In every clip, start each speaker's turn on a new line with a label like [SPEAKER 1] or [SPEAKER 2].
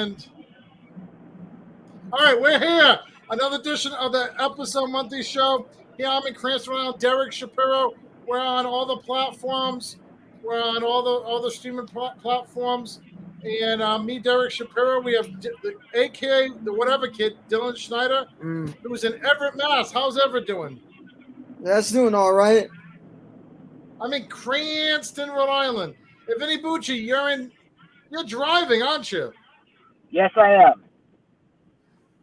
[SPEAKER 1] And all right, we're here. Another edition of the episode monthly show. Here I'm in Cranston, Derek Shapiro. We're on all the platforms. We're on all the streaming platforms. And me, Derek Shapiro. We have the AKA the whatever kid, Dylan Schneider, who's in Everett, Mass. How's Everett doing?
[SPEAKER 2] That's doing all right.
[SPEAKER 1] I'm in Cranston, Rhode Island. If Vinny Bucci, you're driving, aren't you?
[SPEAKER 3] Yes, I am.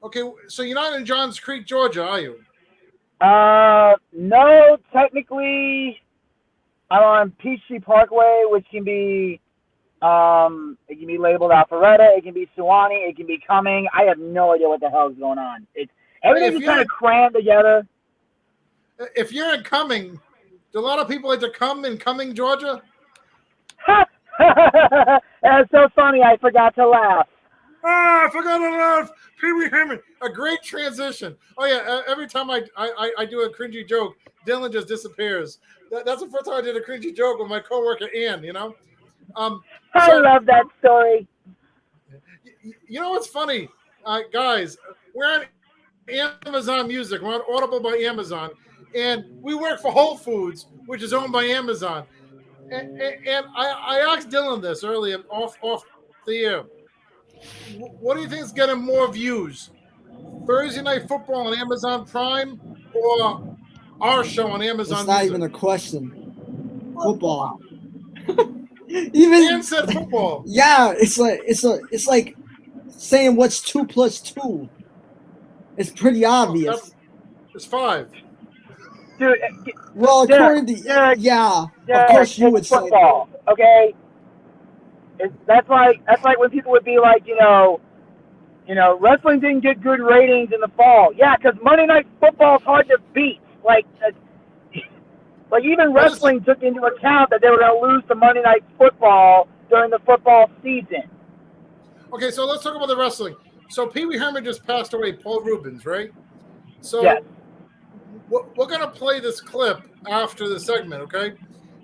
[SPEAKER 1] Okay, so you're not in Johns Creek, Georgia, are you?
[SPEAKER 3] No, technically, I'm on Peachtree Parkway, which can be, it can be labeled Alpharetta, it can be Suwannee, it can be Cumming. I have no idea what the hell is going on. Everything's kind of crammed together.
[SPEAKER 1] If you're in Cumming, do a lot of people like to come in Cumming, Georgia?
[SPEAKER 3] That's so funny, I forgot to laugh.
[SPEAKER 1] I forgot to laugh. Pee Wee Herman, a great transition. Oh yeah, every time I do a cringy joke, Dylan just disappears. That's the first time I did a cringy joke with my coworker Ann. You know.
[SPEAKER 3] I love that story.
[SPEAKER 1] You know what's funny, guys? We're on Amazon Music. We're on Audible by Amazon, and we work for Whole Foods, which is owned by Amazon. And I asked Dylan this earlier off the air. What do you think is getting more views? Thursday Night Football on Amazon Prime or our show on Amazon
[SPEAKER 2] It's not
[SPEAKER 1] Music?
[SPEAKER 2] even a question. Football. Even
[SPEAKER 1] Dan said football.
[SPEAKER 2] Yeah, it's like saying what's 2 plus 2. It's pretty obvious.
[SPEAKER 1] It's 5.
[SPEAKER 3] Dude,
[SPEAKER 2] well, according to yeah, of course you would say
[SPEAKER 3] football, okay? That's like when people would be like, you know, wrestling didn't get good ratings in the fall. Yeah, because Monday Night Football is hard to beat. Like even wrestling took into account that they were going to lose to Monday Night Football during the football season.
[SPEAKER 1] Okay, so let's talk about the wrestling. So Pee Wee Herman just passed away, Paul Rubens, right? So
[SPEAKER 3] yes.
[SPEAKER 1] We're going to play this clip after the segment, okay?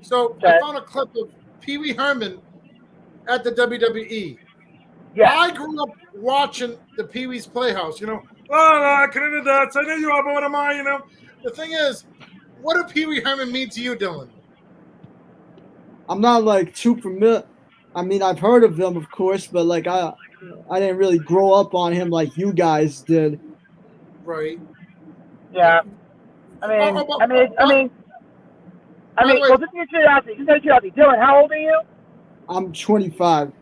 [SPEAKER 1] So
[SPEAKER 3] okay.
[SPEAKER 1] I found a clip of Pee Wee Herman at the WWE.
[SPEAKER 3] Yeah.
[SPEAKER 1] I grew up watching the Pee Wee's Playhouse, you know. I couldn't do that. I know you are, but what am I, you know? The thing is, what did Pee Wee Herman mean to you, Dylan?
[SPEAKER 2] I'm not like too familiar. I mean, I've heard of him, of course, but like I didn't really grow up on him like you guys did.
[SPEAKER 1] Right.
[SPEAKER 3] Yeah. I mean, well, just your curiosity, Dylan, how old are you?
[SPEAKER 2] I'm 25.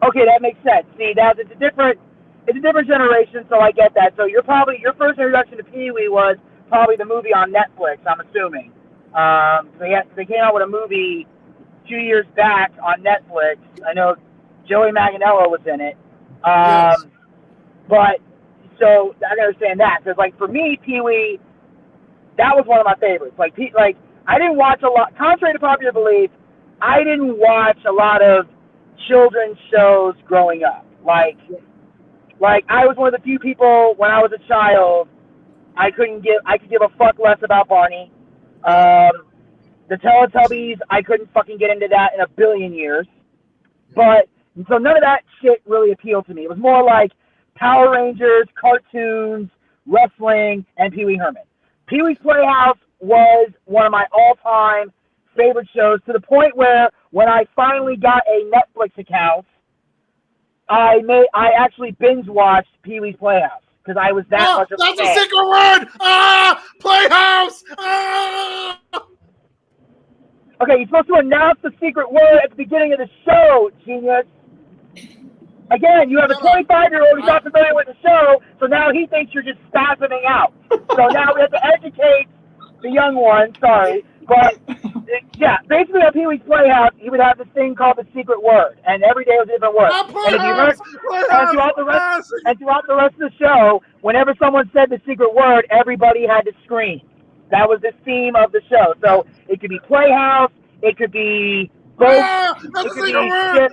[SPEAKER 3] Okay, that makes sense. See, it's a different generation, so I get that. So your first introduction to Pee Wee was probably the movie on Netflix, I'm assuming. They came out with a movie 2 years back on Netflix. I know Joey Manganiello was in it.
[SPEAKER 1] Yes.
[SPEAKER 3] But so I can understand that because, like, for me, Pee Wee, that was one of my favorites. Like I didn't watch a lot. Contrary to popular belief, I didn't watch a lot of children's shows growing up. Like I was one of the few people when I was a child. I could give a fuck less about Barney. The Teletubbies, I couldn't fucking get into that in a billion years. But so none of that shit really appealed to me. It was more like Power Rangers, cartoons, wrestling, and Pee Wee Herman. Pee Wee's Playhouse was one of my all-time favorite shows, to the point where when I finally got a Netflix account, I actually binge-watched Pee Wee's Playhouse because I was that much of a fan.
[SPEAKER 1] That's a secret word! Playhouse!
[SPEAKER 3] Okay, you're supposed to announce the secret word at the beginning of the show, genius. Again, you have a 25-year-old who's not familiar with the show, so now he thinks you're just spasming out. So now we have to educate the young one, sorry. But, yeah, basically on Pee Wee's Playhouse, he would have this thing called the secret word, and every day was a different word. And throughout the rest of the show, whenever someone said the secret word, everybody had to scream. That was the theme of the show. So it could be Playhouse, it could be both.
[SPEAKER 1] That's a secret word!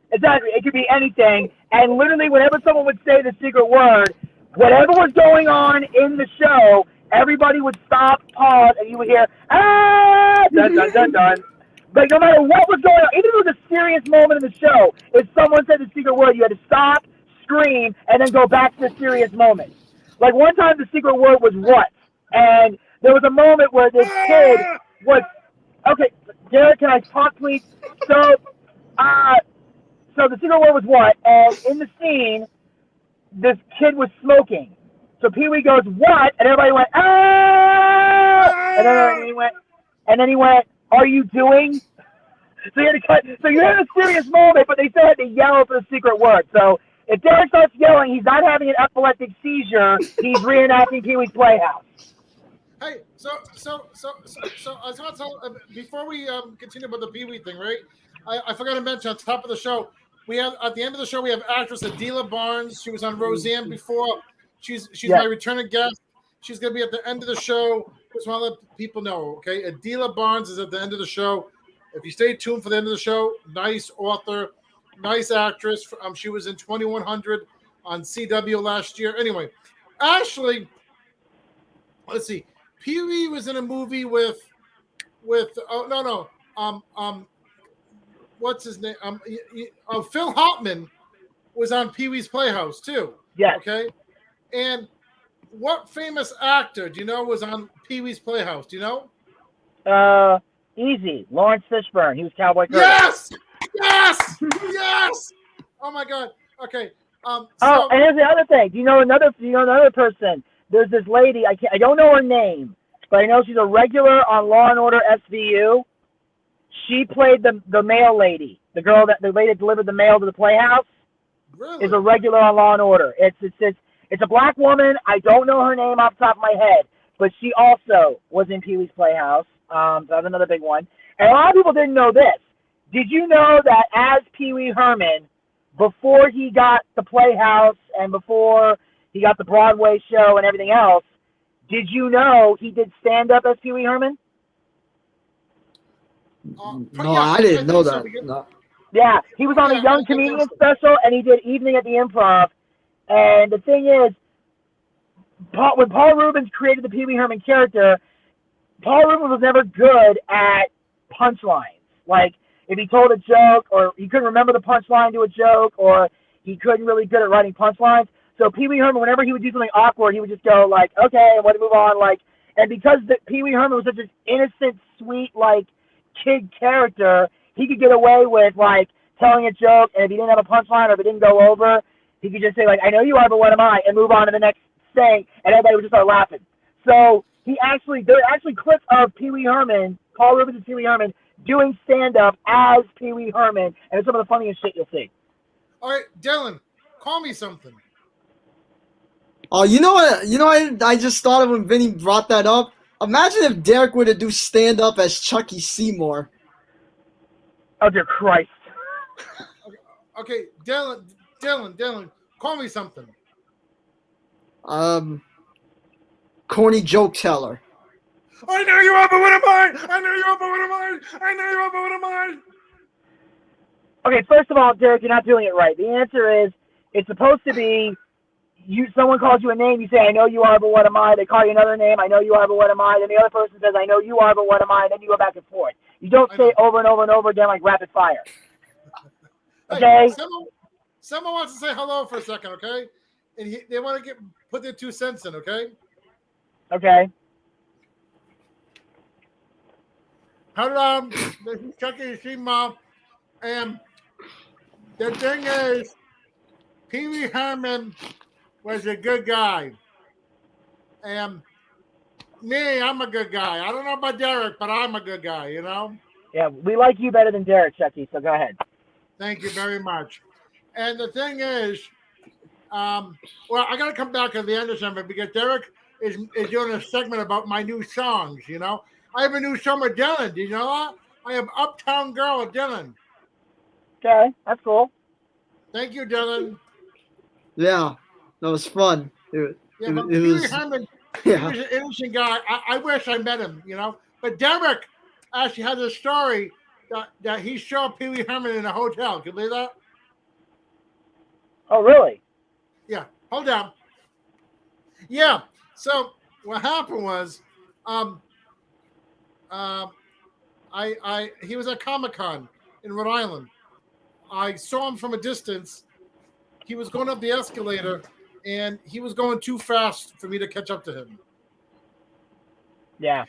[SPEAKER 3] Exactly. It could be anything. And literally, whenever someone would say the secret word, whatever was going on in the show, everybody would stop, pause, and you would hear, ah, dun, dun, dun, dun. Like, no matter what was going on, even if it was a serious moment in the show, if someone said the secret word, you had to stop, scream, and then go back to the serious moment. Like, one time the secret word was what? And there was a moment where this kid was, okay, Derek, can I talk, please? So, uh, so the secret word was what? And in the scene, this kid was smoking. So Pee Wee goes, what? And everybody went, ah! And then he went, are you doing? So you had to cut. So you had a serious moment, but they still had to yell for the secret word. So if Derek starts yelling, he's not having an epileptic seizure. He's reenacting Pee Wee's Playhouse.
[SPEAKER 1] Hey, so I was going to tell before we continue about the Pee Wee thing, right? I forgot to mention on top of the show, we have at the end of the show we have actress Adela Barnes. She was on Roseanne before. She's my returning guest. She's going to be at the end of the show. Just want to let people know, okay? Adela Barnes is at the end of the show. If you stay tuned for the end of the show, nice author, nice actress. She was in 2100 on CW last year. Anyway, Ashley, let's see. Pee Wee was in a movie with what's his name? Phil Hartman was on Pee Wee's Playhouse too.
[SPEAKER 3] Yeah.
[SPEAKER 1] Okay. And what famous actor do you know was on Pee Wee's Playhouse? Do you know?
[SPEAKER 3] Easy. Lawrence Fishburne. He was Cowboy
[SPEAKER 1] Yes.
[SPEAKER 3] Curtis.
[SPEAKER 1] Yes. Oh my God. Okay.
[SPEAKER 3] And here's the other thing. Do you know another person? There's this lady. I don't know her name, but I know she's a regular on Law and Order SVU. She played the mail lady, the lady that delivered the mail to the Playhouse.
[SPEAKER 1] Really? Is
[SPEAKER 3] a regular on Law and Order. It's a black woman. I don't know her name off the top of my head, but she also was in Pee Wee's Playhouse. So that's another big one. And a lot of people didn't know this. Did you know that as Pee Wee Herman, before he got the Playhouse and before he got the Broadway show and everything else, did you know he did stand-up as Pee Wee Herman?
[SPEAKER 2] No, I didn't know that. No.
[SPEAKER 3] Yeah, he was on a Young Comedian special, and he did Evening at the Improv. And the thing is, when Paul Reubens created the Pee Wee Herman character, Paul Reubens was never good at punchlines. Like, if he told a joke, or he couldn't remember the punchline to a joke, or he couldn't really good at writing punchlines. So Pee Wee Herman, whenever he would do something awkward, he would just go like, okay, and want to move on. Like, and because Pee Wee Herman was such an innocent, sweet, like, kid character, he could get away with, like, telling a joke, and if he didn't have a punchline or if it didn't go over, he could just say, like, I know you are, but what am I? And move on to the next thing, and everybody would just start laughing. So there are actually clips of Pee Wee Herman, Paul Reubens and Pee Wee Herman, doing stand-up as Pee Wee Herman, and it's some of the funniest shit you'll see.
[SPEAKER 1] All right, Dylan, call me something.
[SPEAKER 2] Oh, you know what? I just thought of when Vinny brought that up. Imagine if Derek were to do stand-up as Chucky Seymour.
[SPEAKER 3] Oh, dear Christ.
[SPEAKER 1] Okay, Dylan, call me something.
[SPEAKER 2] Corny joke teller.
[SPEAKER 1] I know you are, but what am I? I know you are, but what am I? I know you are, but what am I?
[SPEAKER 3] Okay, first of all, Derek, you're not doing it right. The answer is, it's supposed to be, someone calls you a name, you say, I know you are, but what am I? They call you another name, I know you are, but what am I? Then the other person says, I know you are, but what am I? And then you go back and forth. You don't say over and over and over again like rapid fire. Okay?
[SPEAKER 1] Hey, someone wants to say hello for a second, okay? And they want to put their 2 cents in, okay?
[SPEAKER 3] Okay.
[SPEAKER 1] Hello, this is Chucky Seymour, and the thing is, Pee Wee Herman was a good guy, and me, I'm a good guy. I don't know about Derek, but I'm a good guy, you know?
[SPEAKER 3] Yeah, we like you better than Derek, Chucky, so go ahead.
[SPEAKER 1] Thank you very much. And the thing is, well, I got to come back to the end of something because Derek is doing a segment about my new songs, you know? I have a new song with Dylan. Do you know that? I have Uptown Girl with Dylan.
[SPEAKER 3] Okay, that's cool.
[SPEAKER 1] Thank you, Dylan.
[SPEAKER 2] Yeah, that was fun. It was
[SPEAKER 1] Herman, he was an innocent guy. I wish I met him, you know? But Derek actually has a story that he saw Pee Wee Herman in a hotel. Can you believe that?
[SPEAKER 3] Oh, really?
[SPEAKER 1] Yeah. Hold on. Yeah. So what happened was, He was at Comic-Con in Rhode Island. I saw him from a distance. He was going up the escalator, and he was going too fast for me to catch up to him.
[SPEAKER 3] Yeah.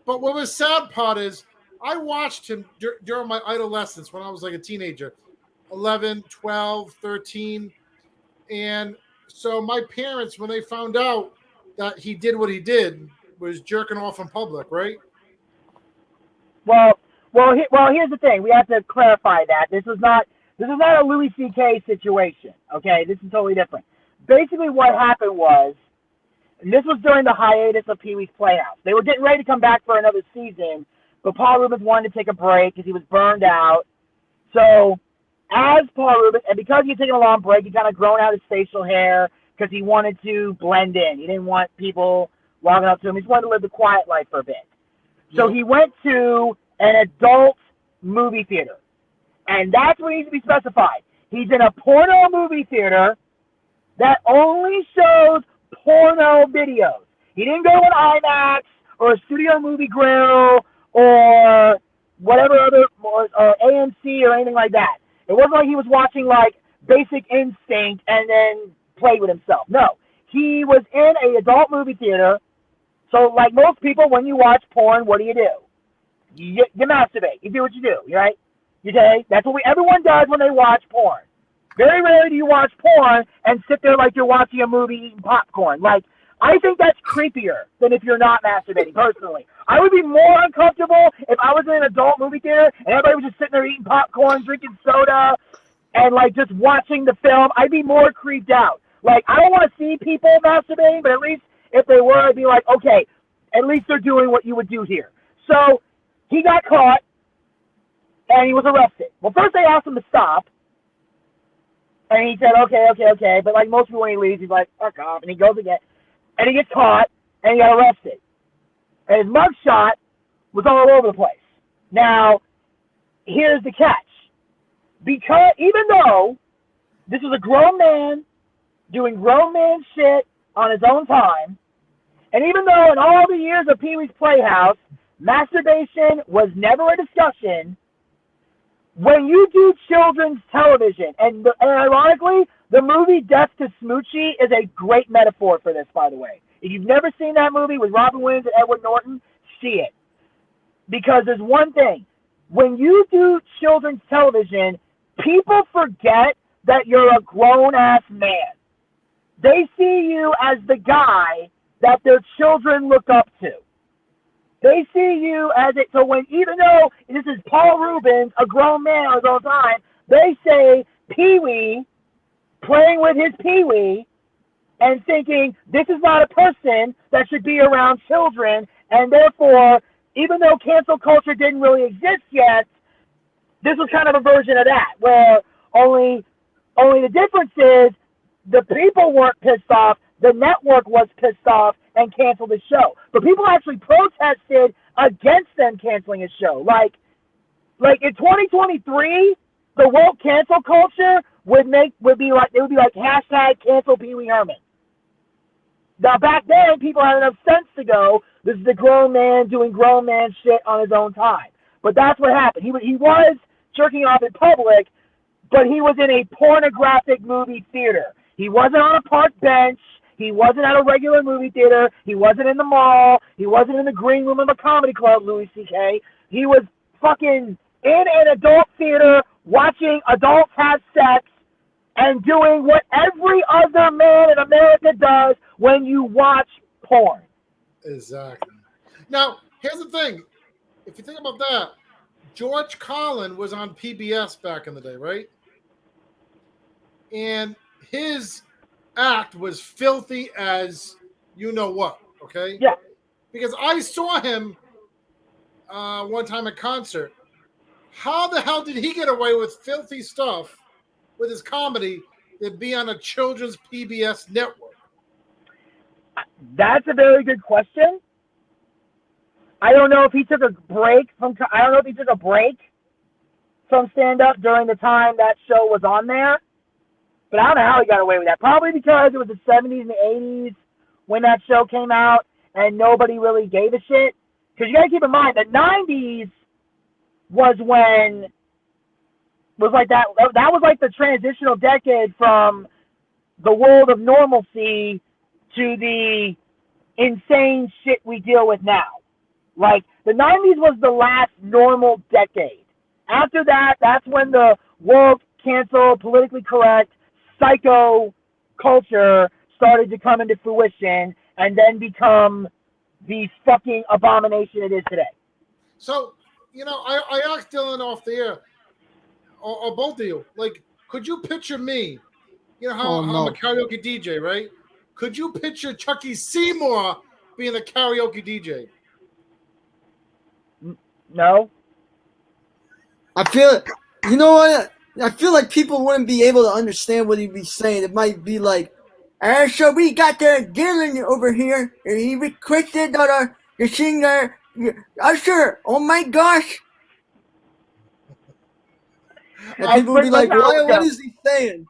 [SPEAKER 1] But what was sad part is I watched him during my adolescence when I was like a teenager, 11, 12, 13. And so my parents, when they found out that he did what he did, was jerking off in public, right?
[SPEAKER 3] Well, here's the thing. We have to clarify that this is not a Louis C.K. situation. Okay, this is totally different. Basically, what happened was, and this was during the hiatus of Pee Wee's Playhouse. They were getting ready to come back for another season, but Paul Reubens wanted to take a break because he was burned out. So, as Paul Reubens, and because he had taken a long break, he kind of grown out his facial hair because he wanted to blend in. He didn't want people walking up to him. He just wanted to live the quiet life for a bit. So he went to an adult movie theater. And that's what needs to be specified. He's in a porno movie theater that only shows porno videos. He didn't go to an IMAX or a Studio Movie Grill or whatever other, or AMC or anything like that. It wasn't like he was watching like Basic Instinct and then played with himself. No. He was in an adult movie theater. So like most people, when you watch porn, what do? You masturbate. You do what you do, right? Okay? That's what everyone does when they watch porn. Very rarely do you watch porn and sit there like you're watching a movie eating popcorn. Like, I think that's creepier than if you're not masturbating, personally. I would be more uncomfortable if I was in an adult movie theater and everybody was just sitting there eating popcorn, drinking soda, and like just watching the film. I'd be more creeped out. Like, I don't want to see people masturbating, but at least if they were, I'd be like, okay, at least they're doing what you would do here. So he got caught, and he was arrested. Well, first they asked him to stop, and he said, okay. But like most people when he leaves, he's like, fuck off, and he goes again. And he gets caught, and he got arrested. And his mugshot was all over the place. Now, here's the catch. Because even though this was a grown man doing grown man shit on his own time, and even though in all the years of Pee Wee's Playhouse, masturbation was never a discussion, when you do children's television, and ironically, the movie Death to Smoochie is a great metaphor for this, by the way. If you've never seen that movie with Robin Williams and Edward Norton, see it. Because there's one thing. When you do children's television, people forget that you're a grown-ass man. They see you as the guy that their children look up to. They see you as it. So when, even though this is Paul Reubens, a grown man on his own time, they say Pee-wee, playing with his Pee-wee, and thinking this is not a person that should be around children, and therefore, even though cancel culture didn't really exist yet, this was kind of a version of that, where only the difference is the people weren't pissed off, the network was pissed off and canceled the show. But people actually protested against them canceling his show. Like in 2023, the woke cancel culture would be like hashtag cancel Pee Wee Herman. Now back then, people had enough sense to go, this is a grown man doing grown man shit on his own time. But that's what happened. He was jerking off in public, but he was in a pornographic movie theater. He wasn't on a park bench. He wasn't at a regular movie theater. He wasn't in the mall. He wasn't in the green room of a comedy club, Louis C.K. He was fucking in an adult theater watching adults have sex and doing what every other man in America does when you watch porn.
[SPEAKER 1] Exactly. Now, here's the thing. If you think about that, George Carlin was on PBS back in the day, right? And his act was filthy as you know what, okay?
[SPEAKER 3] Yeah.
[SPEAKER 1] Because I saw him one time at concert. How the hell did he get away with filthy stuff with his comedy to be on a children's PBS network?
[SPEAKER 3] That's a very good question. I don't know if he took a break from stand-up during the time that show was on there. But I don't know how he got away with that. Probably because it was the 70s and the 80s when that show came out and nobody really gave a shit. Because you got to keep in mind, the 90s was when was like that was like the transitional decade from the world of normalcy to the insane shit we deal with now. Like the 90s was the last normal decade. After that, that's when the woke, cancel, politically correct, psycho culture started to come into fruition and then become the fucking abomination it is today.
[SPEAKER 1] So, I asked Dylan off the air, or both of you, like, could you picture me? You know how I'm a karaoke DJ, right? Could you picture Chucky Seymour being a karaoke DJ?
[SPEAKER 3] No.
[SPEAKER 2] I feel, you know what? I feel like people wouldn't be able to understand what he'd be saying. It might be like, so we got the Dylan over here. He requested the singer Usher. Oh my gosh! And people would be like, what is he saying?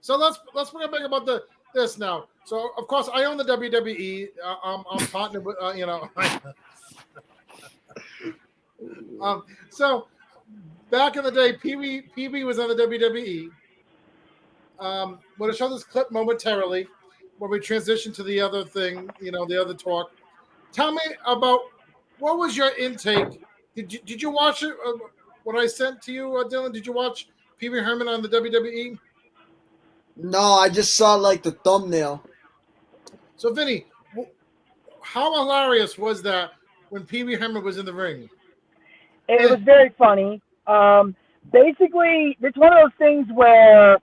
[SPEAKER 1] So let's bring it back about this now. So of course I own the WWE. I'm partnered with so back in the day, Pee Wee was on the WWE. We'll show this clip momentarily when we transition to the other thing, the other talk. Tell me about what was your intake? Did you watch it? What I sent to you, Dylan? Did you watch Pee Wee Herman on the WWE?
[SPEAKER 2] No, I just saw like the thumbnail.
[SPEAKER 1] So, Vinny, how hilarious was that when Pee Wee Herman was in the ring?
[SPEAKER 3] It was very funny. Basically, it's one of those things where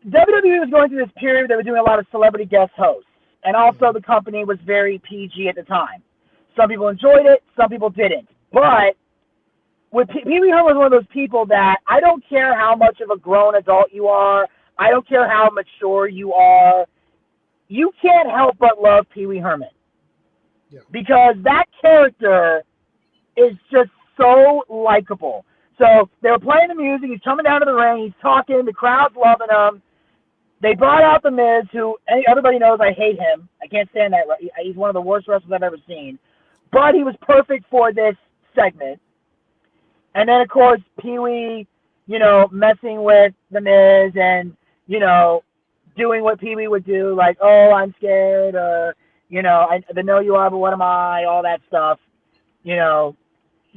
[SPEAKER 3] WWE was going through this period. They were doing a lot of celebrity guest hosts, and also the company was very PG at the time. Some people enjoyed it, some people didn't. But with Pee Wee Herman was one of those people that I don't care how much of a grown adult you are, I don't care how mature you are, you can't help but love Pee Wee Herman.
[SPEAKER 1] Yeah.
[SPEAKER 3] Because that character is just so likable. So they were playing the music, he's coming down to the ring, he's talking, the crowd's loving him. They brought out The Miz, who everybody knows I hate him. I can't stand that. He's one of the worst wrestlers I've ever seen. But he was perfect for this segment. And then, of course, Pee Wee, messing with The Miz and, doing what Pee Wee would do, like, oh, I'm scared, or, I know you are, but what am I, all that stuff.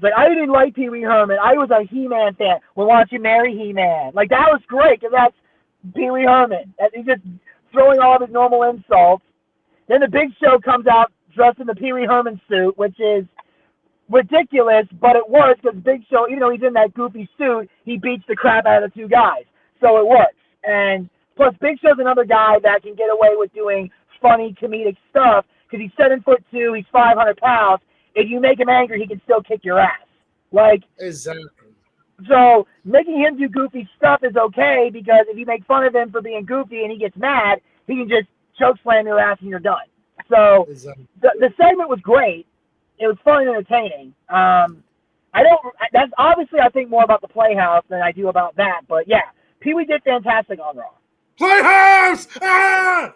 [SPEAKER 3] Like, I didn't like Pee Wee Herman. I was a He-Man fan. Well, why don't you marry He-Man? Like, that was great, because that's Pee Wee Herman. He's just throwing all of his normal insults. Then the Big Show comes out dressed in the Pee Wee Herman suit, which is ridiculous, but it works because Big Show, even though he's in that goofy suit, he beats the crap out of the two guys. So it works. And plus, Big Show's another guy that can get away with doing funny, comedic stuff because he's 7'2", he's 500 pounds. If you make him angry, he can still kick your ass. Like,
[SPEAKER 1] exactly.
[SPEAKER 3] So making him do goofy stuff is okay because if you make fun of him for being goofy and he gets mad, he can just choke slam your ass and you're done. So
[SPEAKER 1] exactly.
[SPEAKER 3] the segment was great. It was fun and entertaining. That's obviously I think more about the Playhouse than I do about that. But yeah, Pee Wee did fantastic on Raw.
[SPEAKER 1] Playhouse! Ah!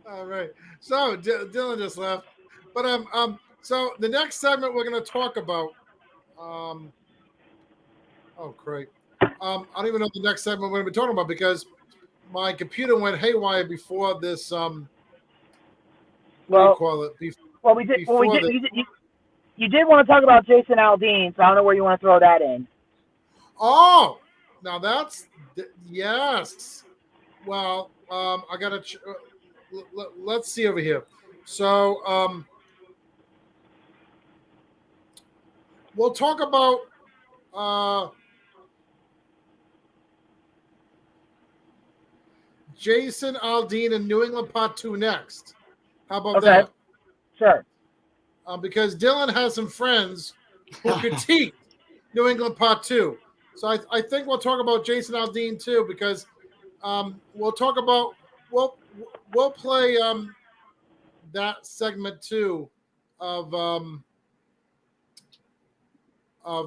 [SPEAKER 1] All right. So Dylan just left, but so the next segment we're going to talk about. Oh, great. I don't even know the next segment we're going to be talking about because my computer went haywire before this. What do you call it?
[SPEAKER 3] You did want to talk about Jason Aldean, so I don't know where you want to throw that in.
[SPEAKER 1] Oh, now that's yes. Well, I got to. Let's see over here. So we'll talk about Jason Aldean and New England Part 2 next. How about that?
[SPEAKER 3] Sure.
[SPEAKER 1] Because Dylan has some friends who critique New England Part 2. So I think we'll talk about Jason Aldean too because we'll talk about we'll play that segment too of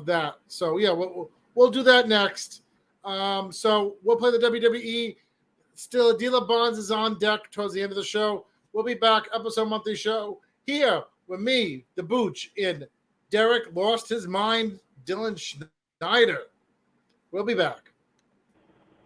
[SPEAKER 1] that. So yeah, we'll do that next. So we'll play the WWE. Still, Adila Bonds is on deck towards the end of the show. We'll be back, episode monthly show here with me, the Booch, in Derek Lost His Mind, Dylan Schneider. We'll be back.